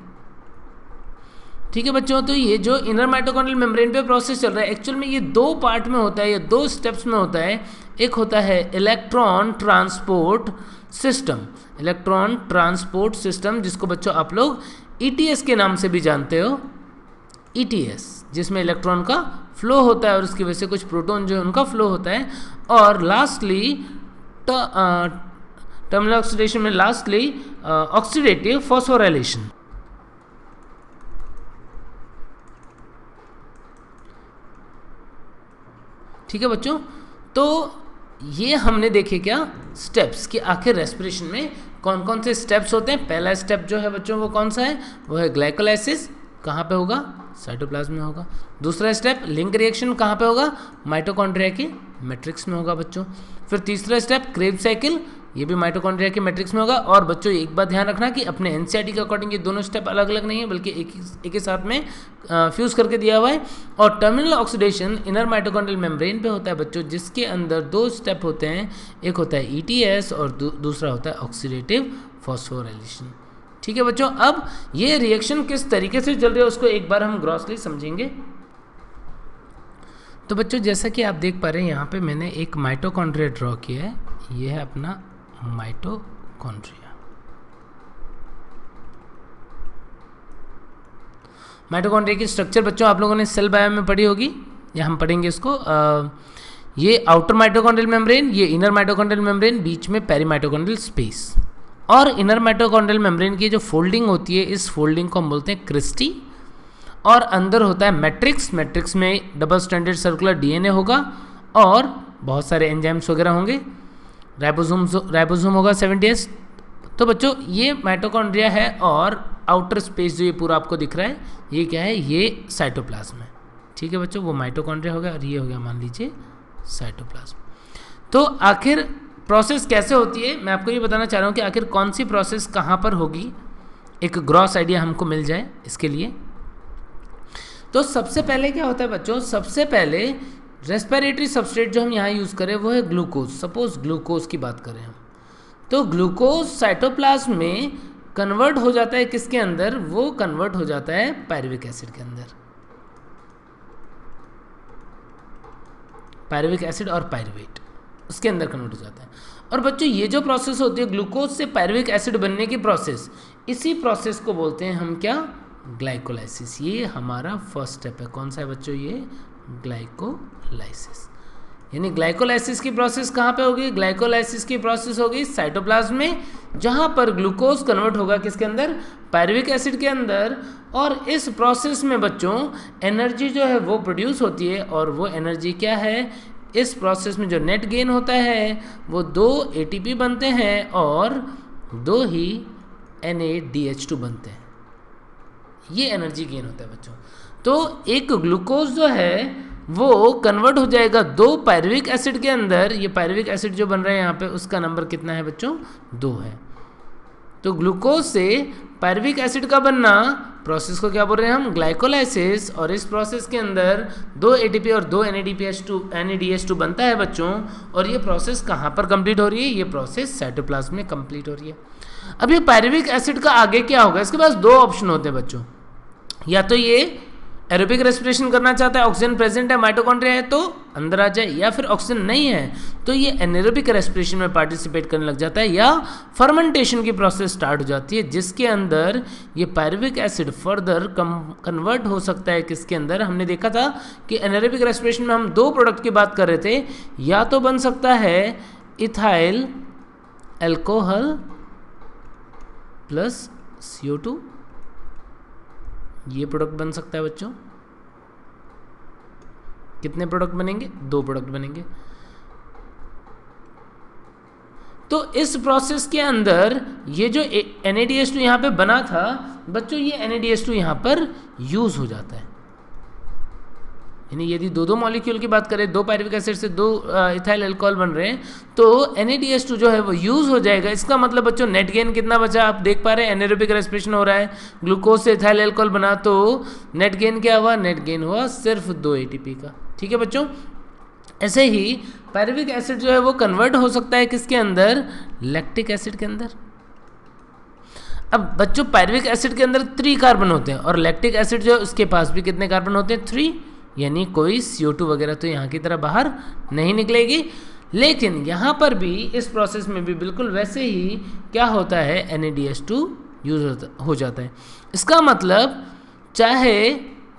ठीक है बच्चों। तो ये जो इनर माइटोकॉन्ड्रियल मेम्ब्रेन पे प्रोसेस चल रहा है, एक्चुअल में ये दो पार्ट में होता है, ये दो स्टेप्स में होता है। एक होता है electron transport system. Electron transport system जिसको बच्चों आप लोग ईटीएस के नाम से भी जानते हो। ईटीएस जिसमें इलेक्ट्रॉन का फ्लो होता है और उसकी वजह से कुछ प्रोटॉन जो है उनका फ्लो होता है। और लास्टली टर्मिनल ऑक्सीडेशन में लास्टली ऑक्सीडेटिव फॉस्फोराइलेशन। ठीक है बच्चों, तो ये हमने देखे क्या स्टेप्स कि आखिर रेस्पिरेशन में कौन कौन से स्टेप्स होते हैं। पहला स्टेप जो है बच्चों वो कौन सा है, वो है ग्लाइकोलाइसिस। कहाँ पे होगा, साइटोप्लाज्म में होगा। दूसरा स्टेप लिंक रिएक्शन कहाँ पे होगा, माइटोकॉन्ड्रिया के मैट्रिक्स में होगा बच्चों। फिर तीसरा स्टेप क्रेब्स साइकिल, ये भी माइटोकॉन्ड्रिया के मैट्रिक्स में होगा। और बच्चों एक बात ध्यान रखना कि अपने एनसीईआरटी के अकॉर्डिंग ये दोनों स्टेप अलग अलग नहीं है, बल्कि एक ही साथ में फ्यूज करके दिया हुआ है। और terminal oxidation inner mitochondrial membrane पे होता है बच्चों, जिसके अंदर दो स्टेप होते हैं, एक होता है ईटीएस और दूसरा होता है ऑक्सीडेटिव फॉस्फोराइलेशन। ठीक है बच्चों, अब ये रिएक्शन किस तरीके से चल रही है उसको एक बार हम ग्रॉसली समझेंगे। तो बच्चों जैसा कि आप देख पा रहे हैं यहाँ पे मैंने एक माइटोकॉन्ड्रिया ड्रॉ किया है। ये है अपना माइटोकॉन्ड्रिया। माइटोकॉन्ड्रिया की स्ट्रक्चर बच्चों आप लोगों ने सेल बायो में पढ़ी होगी, या हम पढ़ेंगे इसको। ये आउटर माइटोकॉन्ड्रियल मेम्ब्रेन, ये इनर माइटोकॉन्ड्रियल मेम्ब्रेन, बीच में पेरीमाइटोकॉन्ड्रियल स्पेस। और इनर माइटोकॉन्ड्रियल मेम्ब्रेन की जो फोल्डिंग होती है, इस फोल्डिंग को हम बोलते हैं क्रिस्टी। और अंदर होता है मैट्रिक्स। मैट्रिक्स में डबल स्ट्रैंडेड सर्कुलर डीएनए होगा और बहुत सारे एंजाइम्स वगैरह होंगे। राइबोसोम होगा 70S। तो बच्चों ये माइटोकॉन्ड्रिया है और आउटर स्पेस जो ये पूरा आपको दिख रहा है ये क्या है, ये साइटोप्लाज्म है। ठीक है बच्चों, वो माइटोकॉन्ड्रिया हो गया और ये हो गया मान लीजिए साइटोप्लाज्म। तो आखिर प्रोसेस कैसे होती है मैं आपको ये बताना चाह रहा हूँ कि आखिर कौन सी प्रोसेस कहाँ पर होगी, एक ग्रॉस आइडिया हमको मिल जाए इसके लिए। तो सबसे पहले क्या होता है बच्चों, सबसे पहले रेस्पिरेटरी सबस्ट्रेट जो हम यहाँ यूज़ करें वो है ग्लूकोज। सपोज ग्लूकोज की बात करें हम, तो ग्लूकोज साइटोप्लाज्म में कन्वर्ट हो जाता है किसके अंदर, वो कन्वर्ट हो जाता है पायरुविक एसिड के अंदर। पायरुविक एसिड और पायरुवेट उसके अंदर कन्वर्ट हो जाता है। और बच्चों ये जो प्रोसेस होती है ग्लूकोज से पायरुविक एसिड बनने की प्रोसेस, इसी प्रोसेस को बोलते हैं हम क्या, ग्लाइकोलाइसिस। ये हमारा फर्स्ट स्टेप है। कौन सा है बच्चों, ये ग्लाइकोलाइसिस। यानी ग्लाइकोलाइसिस की प्रोसेस कहाँ पे होगी, ग्लाइकोलाइसिस की प्रोसेस होगी साइटोप्लाज्म में, जहाँ पर ग्लूकोज कन्वर्ट होगा किसके अंदर, पायरुविक एसिड के अंदर। और इस प्रोसेस में बच्चों एनर्जी जो है वो प्रोड्यूस होती है, और वो एनर्जी क्या है, इस प्रोसेस में जो नेट गेन होता है वो 2 ATP बनते हैं और 2 ही NADH2 बनते हैं। ये एनर्जी गेन होता है बच्चों। तो एक ग्लूकोज जो है वो कन्वर्ट हो जाएगा 2 पायरुविक एसिड के अंदर। ये पायरुविक एसिड जो बन रहा है यहाँ पे, उसका नंबर कितना है बच्चों, 2 है। तो ग्लूकोज से पायरुविक एसिड का बनना, प्रोसेस को क्या बोल रहे हैं हम, ग्लाइकोलाइसिस। और इस प्रोसेस के अंदर 2 ATP और 2 NADH2 बनता है बच्चों। और ये प्रोसेस कहाँ पर कंप्लीट हो रही है, ये प्रोसेस साइटोप्लाज्म में कंप्लीट हो रही है। अब ये पायरुविक एसिड का आगे क्या होगा, इसके पास 2 ऑप्शन होते हैं बच्चों। या तो ये एरोबिक रेस्पिरेशन करना चाहता है, ऑक्सीजन प्रेजेंट है, माइटोकॉन्ड्रिया है तो अंदर आ जाए, या फिर ऑक्सीजन नहीं है तो ये एनेरोबिक रेस्पिरेशन में पार्टिसिपेट करने लग जाता है, या फर्मेंटेशन की प्रोसेस स्टार्ट हो जाती है, जिसके अंदर ये पायरुविक एसिड फर्दर कन्वर्ट हो सकता है। किसके अंदर, हमने देखा था कि एनेरोबिक रेस्पिरेशन में हम 2 प्रोडक्ट की बात कर रहे थे, या तो बन सकता है इथाइल एल्कोहल प्लस CO2, ये प्रोडक्ट बन सकता है बच्चों। कितने प्रोडक्ट बनेंगे, 2 प्रोडक्ट बनेंगे। तो इस प्रोसेस के अंदर ये जो NADH2 यहाँ पे बना था बच्चों, ये NADH2 यहाँ पर यूज हो जाता है। यानी यदि 2 मॉलिक्यूल की बात करें, 2 पायरुविक एसिड से 2 इथाइल अल्कोहल बन रहे हैं, तो NADH2 जो है वो यूज हो जाएगा। इसका मतलब बच्चों नेट गेन कितना बचा, आप देख पा रहे हैं एनेरोबिक रेस्पिरेशन हो रहा है, ग्लूकोज से इथाइल अल्कोहल बना, तो नेट गेन क्या हुआ, नेट गेन हुआ सिर्फ 2 ATP का। ठीक है बच्चों। ऐसे ही पायरुविक एसिड जो है वो कन्वर्ट हो सकता है किसके अंदर, लैक्टिक एसिड के अंदर। अब बच्चों पायरुविक एसिड के अंदर 3 कार्बन होते हैं, और लैक्टिक एसिड जो है उसके पास भी कितने कार्बन होते हैं, 3। यानी कोई CO2 वगैरह तो यहाँ की तरह बाहर नहीं निकलेगी। लेकिन यहाँ पर भी इस प्रोसेस में भी बिल्कुल वैसे ही क्या होता है, NADH2 यूज हो जाता है। इसका मतलब चाहे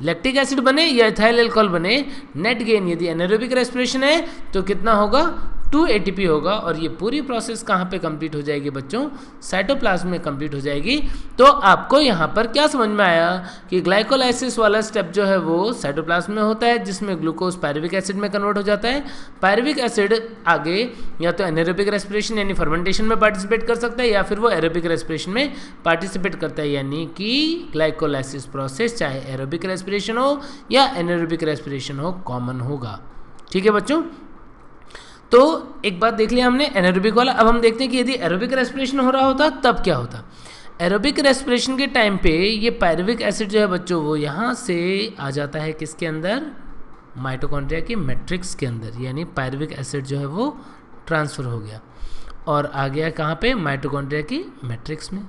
लैक्टिक एसिड बने या इथाइल अल्कोहल बने, नेट गेन यदि एनारोबिक रेस्पिरेशन है तो कितना होगा, 2 ATP होगा। और ये पूरी प्रोसेस कहाँ पे कंप्लीट हो जाएगी बच्चों, साइटोप्लाज्म में कंप्लीट हो जाएगी। तो आपको यहाँ पर क्या समझ में आया कि ग्लाइकोलाइसिस वाला स्टेप जो है वो साइटोप्लाज्म में होता है, जिसमें ग्लूकोज पायरुविक एसिड में कन्वर्ट हो जाता है। पायरुविक एसिड आगे या तो एनारोबिक रेस्पिरेशन यानी फर्मेंटेशन में पार्टिसिपेट कर सकता है, या फिर वो एरोबिक रेस्पिरेशन में पार्टिसिपेट करता है। यानी कि ग्लाइकोलाइसिस प्रोसेस चाहे एरोबिक रेस्पिरेशन हो या एनारोबिक रेस्पिरेशन हो, कॉमन होगा। ठीक है बच्चों। तो एक बात देख लिया हमने एनारोबिक वाला। अब हम देखते हैं कि यदि एरोबिक रेस्पिरेशन हो रहा होता तब क्या होता। एरोबिक रेस्पिरेशन के टाइम पे ये पायरुविक एसिड जो है बच्चों वो यहाँ से आ जाता है किसके अंदर, माइटोकॉन्ड्रिया की मैट्रिक्स के अंदर। यानी पायरुविक एसिड जो है वो ट्रांसफ़र हो गया और आ गया कहाँ पे, माइटोकॉन्ड्रिया की मैट्रिक्स में।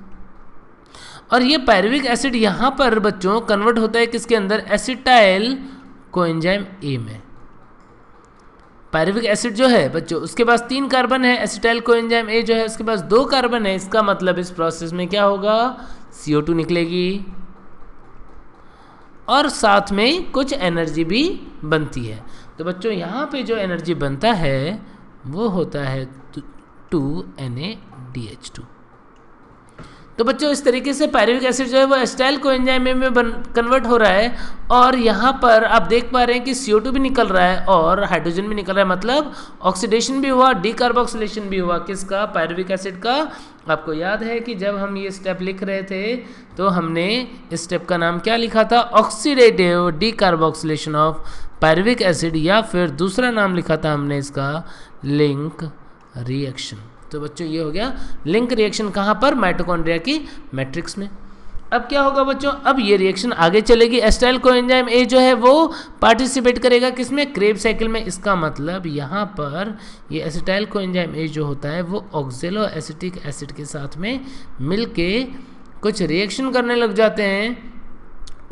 और ये पायरुविक एसिड यहाँ पर बच्चों कन्वर्ट होता है किसके अंदर, एसिटाइल कोएंजाइम ए में। पायरुविक एसिड जो है बच्चों उसके पास 3 कार्बन है, एसिटाइल कोएंजाइम ए जो है उसके पास 2 कार्बन है। इसका मतलब इस प्रोसेस में क्या होगा, CO2 निकलेगी और साथ में कुछ एनर्जी भी बनती है। तो बच्चों यहाँ पे जो एनर्जी बनता है वो होता है 2NADH2। तो बच्चों इस तरीके से पायरुविक एसिड जो है वो एसिटाइल कोएंजाइम में कन्वर्ट हो रहा है। और यहाँ पर आप देख पा रहे हैं कि CO2 भी निकल रहा है और हाइड्रोजन भी निकल रहा है, मतलब ऑक्सीडेशन भी हुआ, डीकार्बोक्सिलेशन भी हुआ। किसका, पायरुविक एसिड का। आपको याद है कि जब हम ये स्टेप लिख रहे थे तो हमने इस स्टेप का नाम क्या लिखा था, oxidative decarboxylation of pyruvic acid, या फिर दूसरा नाम लिखा था हमने इसका लिंक रिएक्शन। तो बच्चों ये हो गया लिंक रिएक्शन, कहाँ पर, माइटोकॉन्ड्रिया की मैट्रिक्स में। अब क्या होगा बच्चों, अब ये रिएक्शन आगे चलेगी, एसिटाइल कोएंजाइम ए जो है वो पार्टिसिपेट करेगा किसमें, क्रेब साइकिल में। इसका मतलब यहाँ पर ये एसिटाइल कोएंजाइम ए जो होता है वो ऑक्जेलो एसिटिक एसिड के साथ में मिलके कुछ रिएक्शन करने लग जाते हैं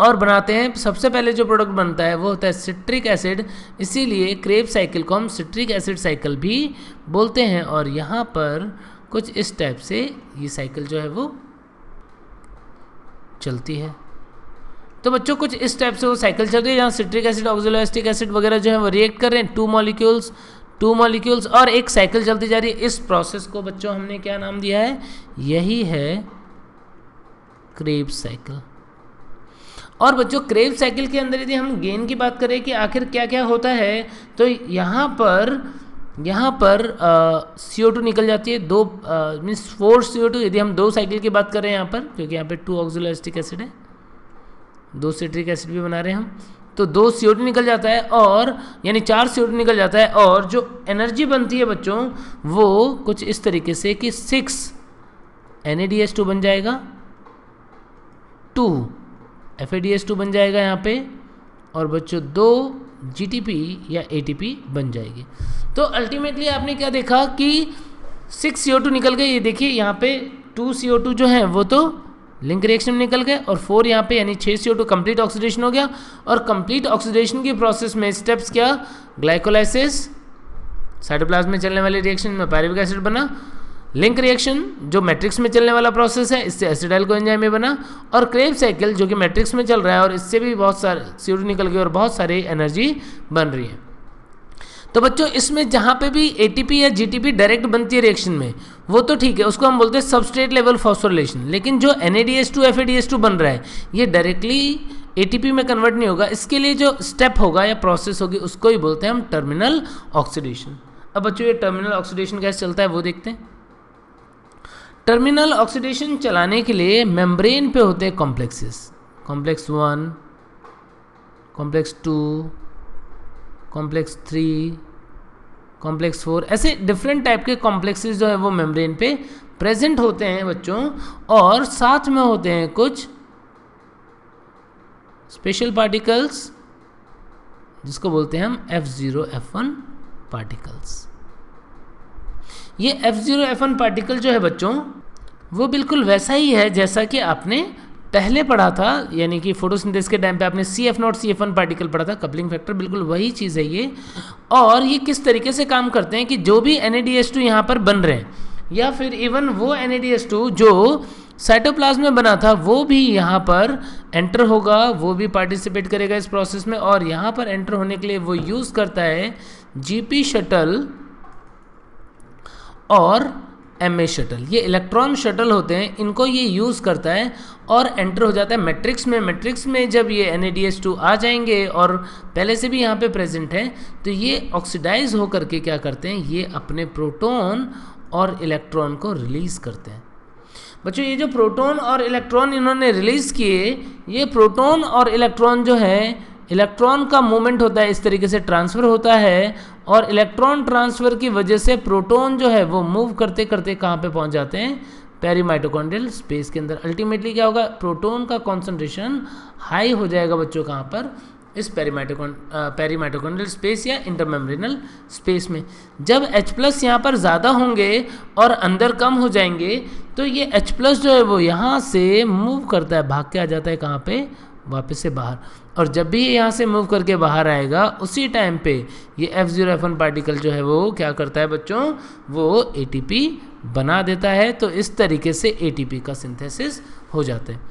और बनाते हैं। सबसे पहले जो प्रोडक्ट बनता है वो होता है सिट्रिक एसिड, इसीलिए क्रेब साइकिल को हम सिट्रिक एसिड साइकिल भी बोलते हैं। और यहाँ पर कुछ इस टाइप से ये साइकिल जो है वो चलती है। तो बच्चों कुछ इस टाइप से वो साइकिल चल रही है जहाँ सिट्रिक एसिड ऑक्सोलोएस्टिक एसिड वगैरह जो है वो रिएक्ट कर रहे हैं, टू मॉलिक्यूल्स और एक साइकिल चलती जा रही है। इस प्रोसेस को बच्चों हमने क्या नाम दिया है, यही है क्रेब्स साइकिल। और बच्चों क्रेब्स साइकिल के अंदर यदि हम गेन की बात करें कि आखिर क्या क्या होता है, तो यहाँ पर CO2 निकल जाती है, दो मीन्स 4 CO2। यदि हम 2 साइकिल की बात करें यहाँ पर, क्योंकि यहाँ पे 2 ऑक्सोलोएस्टिक एसिड है, 2 सिट्रिक एसिड भी बना रहे हैं हम, तो 2 CO2 निकल जाता है और यानी 4 CO2 निकल जाता है। और जो एनर्जी बनती है बच्चों वो कुछ इस तरीके से कि 6 NADH2 बन जाएगा, 2 FADH2 बन जाएगा यहाँ पे, और बच्चों 2 GTP या ATP बन जाएगी। तो अल्टीमेटली आपने क्या देखा कि 6 CO2 निकल गए। ये देखिए यहाँ पे 2 CO2 जो है वो तो लिंक रिएक्शन में निकल गए, और 4 यहाँ पे यानी 6 CO2 कंप्लीट ऑक्सीडेशन हो गया। और कंप्लीट ऑक्सीडेशन की प्रोसेस में स्टेप्स क्या, ग्लाइकोलाइसिस, साइटोप्लाज्म में चलने वाले रिएक्शन में पायरुविक एसिड बना, लिंक रिएक्शन जो मैट्रिक्स में चलने वाला प्रोसेस है, इससे एसिटाइल कोएंजाइम में बना, और क्रेब्स साइकिल जो कि मैट्रिक्स में चल रहा है और इससे भी बहुत सारे CO2 निकल गए और बहुत सारी एनर्जी बन रही है। तो बच्चों इसमें जहाँ पे भी ATP या GTP डायरेक्ट बनती है रिएक्शन में वो तो ठीक है, उसको हम बोलते हैं सबस्ट्रेट लेवल फॉस्फोरिलेशन। लेकिन जो NADH2 FADH2 बन रहा है ये डायरेक्टली ATP में कन्वर्ट नहीं होगा, इसके लिए जो स्टेप होगा या प्रोसेस होगी उसको ही बोलते हैं हम टर्मिनल ऑक्सीडेशन। अब बच्चों ये टर्मिनल ऑक्सीडेशन कैसे चलता है वो देखते हैं। टर्मिनल ऑक्सीडेशन चलाने के लिए मेम्ब्रेन पे होते हैं complexes, complex 1, complex 2, complex 3, complex 4, ऐसे डिफरेंट टाइप के कॉम्प्लेक्सेस जो है वो मेम्ब्रेन पे प्रेजेंट होते हैं बच्चों। और साथ में होते हैं कुछ स्पेशल पार्टिकल्स जिसको बोलते हैं हम F0F1 पार्टिकल्स। ये F0F1 पार्टिकल जो है बच्चों वो बिल्कुल वैसा ही है जैसा कि आपने पहले पढ़ा था, यानी कि फोटोसिंथेसिस के टाइम पे आपने CF0 CF1 पार्टिकल पढ़ा था, कपलिंग फैक्टर बिल्कुल वही चीज़ है ये। और ये किस तरीके से काम करते हैं कि जो भी NADH2 यहाँ पर बन रहे हैं या फिर इवन वो NADH2 जो साइटोप्लाज्म में बना था वो भी यहाँ पर एंटर होगा, वो भी पार्टिसिपेट करेगा इस प्रोसेस में। और यहाँ पर एंटर होने के लिए वो यूज़ करता है GP शटल और MA शटल। ये इलेक्ट्रॉन शटल होते हैं, इनको ये यूज़ करता है और एंटर हो जाता है मैट्रिक्स में। मैट्रिक्स में जब ये NADH2 आ जाएंगे और पहले से भी यहाँ पे प्रेजेंट है तो ये ऑक्सीडाइज होकर के क्या करते हैं, ये अपने प्रोटॉन और इलेक्ट्रॉन को रिलीज़ करते हैं। बच्चों ये जो प्रोटॉन और इलेक्ट्रॉन इन्होंने रिलीज़ किए, ये प्रोटॉन और इलेक्ट्रॉन जो है, इलेक्ट्रॉन का मूवमेंट होता है इस तरीके से ट्रांसफ़र होता है, और इलेक्ट्रॉन ट्रांसफ़र की वजह से प्रोटॉन जो है वो मूव करते करते कहाँ पे पहुँच जाते हैं, पेरीमाइटोकॉन्ड्रियल स्पेस के अंदर। अल्टीमेटली क्या होगा, प्रोटॉन का कॉन्सेंट्रेशन हाई हो जाएगा बच्चों कहाँ पर, इस पेरीमाइटोकॉन्ड्रियल स्पेस या इंटरमेम्ब्रेनल स्पेस में। जब H+ यहाँ पर ज़्यादा होंगे और अंदर कम हो जाएंगे तो ये H+ जो है वो यहाँ से मूव करता है, भाग के आ जाता है कहाँ पे, वापस से बाहर। और जब भी ये यहाँ से मूव करके बाहर आएगा उसी टाइम पे ये F0F1 पार्टिकल जो है वो क्या करता है बच्चों, वो ATP बना देता है। तो इस तरीके से ATP का सिंथेसिस हो जाता है।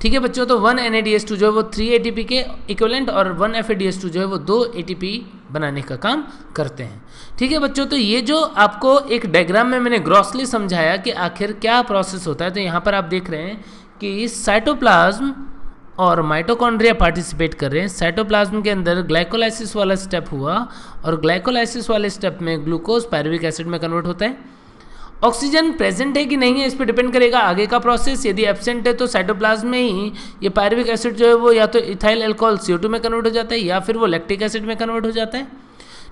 ठीक है बच्चों, तो 1 NADH2 जो है वो 3 ATP के इक्विवेलेंट और 1 FADH2 जो है वो 2 ATP बनाने का काम करते हैं। ठीक है बच्चों, तो ये जो आपको एक डायग्राम में मैंने ग्रॉसली समझाया कि आखिर क्या प्रोसेस होता है, तो यहाँ पर आप देख रहे हैं कि साइटोप्लाज्म और माइटोकॉन्ड्रिया पार्टिसिपेट कर रहे हैं। साइटोप्लाज्म के अंदर ग्लाइकोलाइसिस वाला स्टेप हुआ और ग्लाइकोलाइसिस वाले स्टेप में ग्लूकोज पायरुविक एसिड में कन्वर्ट होता है। ऑक्सीजन प्रेजेंट है कि नहीं है इस पर डिपेंड करेगा आगे का प्रोसेस। यदि एब्सेंट है तो साइटोप्लाज्म में ही ये पायरुविक एसिड जो है वो या तो इथाइल अल्कोहल CO2 में कन्वर्ट हो जाता है या फिर वो लैक्टिक एसिड में कन्वर्ट हो जाता है।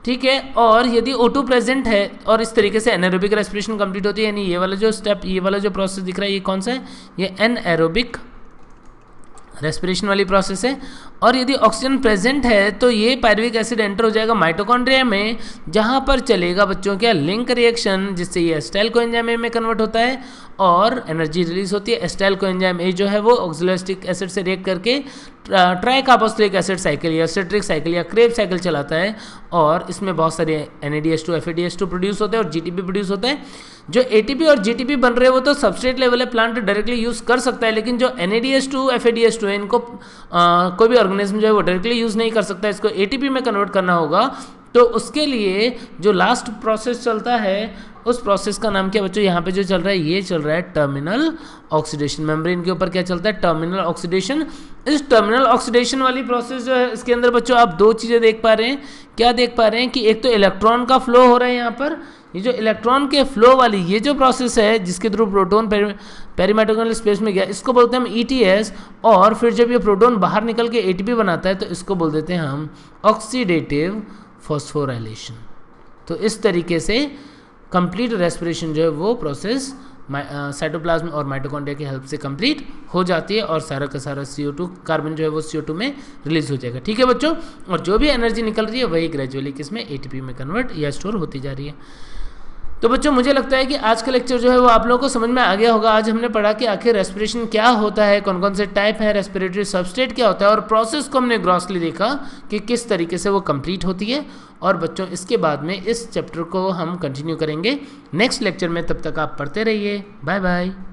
ठीक है, और यदि O2 प्रेजेंट है और इस तरीके से एनारोबिक रेस्पिरेशन कंप्लीट होती है, यानी ये वाला जो स्टेप, ये वाला जो प्रोसेस दिख रहा है ये कौन सा है, ये एनएरोबिक रेस्पिरेशन वाली प्रोसेस है। और यदि ऑक्सीजन प्रेजेंट है तो ये पायरुविक एसिड एंटर हो जाएगा माइटोकॉन्ड्रिया में, जहाँ पर चलेगा बच्चों क्या, लिंक रिएक्शन, जिससे ये एसिटाइल कोएंजाइम में कन्वर्ट होता है और एनर्जी रिलीज होती है। एस्टाइल कोएंजाइम ए जो है वो ऑक्सैलोएसिटिक एसिड से रिएक्ट करके ट्राई कार्बोक्सिलिक एसिड साइकिल या सिट्रिक साइकिल या क्रेब साइकिल चलाता है और इसमें बहुत सारे NADH2 FADH2 प्रोड्यूस होते हैं और GTP प्रोड्यूस होता है। जो ATP और GTP बन रहे हैं वो तो सबस्ट्रेट लेवल है, प्लांट डायरेक्टली यूज़ कर सकता है, लेकिन जो NADH2 FADH2 है इनको कोई भी ऑर्गेनिज्म जो है वो डायरेक्टली यूज़ नहीं कर सकता, इसको ATP में कन्वर्ट करना होगा। तो उसके लिए जो लास्ट प्रोसेस चलता है उस प्रोसेस का नाम क्या बच्चों, यहाँ पे जो चल रहा है ये चल रहा है टर्मिनल ऑक्सीडेशन। मेम्ब्रेन के ऊपर क्या चलता है, टर्मिनल ऑक्सीडेशन। इस टर्मिनल ऑक्सीडेशन वाली प्रोसेस जो है इसके अंदर बच्चों आप दो चीज़ें देख पा रहे हैं। क्या देख पा रहे हैं कि एक तो इलेक्ट्रॉन का फ्लो हो रहा है यहाँ पर, ये जो इलेक्ट्रॉन के फ्लो वाली ये जो प्रोसेस है जिसके थ्रू प्रोटॉन पेरीमाइटोकॉन्ड्रियल स्पेस में गया, इसको बोलते हैं हम ETS। और फिर जब ये प्रोटॉन बाहर निकल के ATP बनाता है तो इसको बोल देते हैं हम ऑक्सीडेटिव फॉस्फोराइलेशन। तो इस तरीके से कंप्लीट रेस्पिरेशन जो है वो प्रोसेस साइटोप्लाज्म और माइटोकॉन्ड्रिया की हेल्प से कंप्लीट हो जाती है और सारा का सारा CO2 कार्बन जो है वो CO2 में रिलीज हो जाएगा। ठीक है बच्चों, और जो भी एनर्जी निकल रही है वही ग्रेजुअली किसमें, ATP में कन्वर्ट या स्टोर होती जा रही है। तो बच्चों मुझे लगता है कि आज का लेक्चर जो है वो आप लोगों को समझ में आ गया होगा। आज हमने पढ़ा कि आखिर रेस्पिरेशन क्या होता है, कौन कौन से टाइप है, रेस्पिरेटरी सबस्ट्रेट क्या होता है और प्रोसेस को हमने ग्रॉसली देखा कि किस तरीके से वो कंप्लीट होती है। और बच्चों इसके बाद में इस चैप्टर को हम कंटिन्यू करेंगे नेक्स्ट लेक्चर में। तब तक आप पढ़ते रहिए। Bye bye.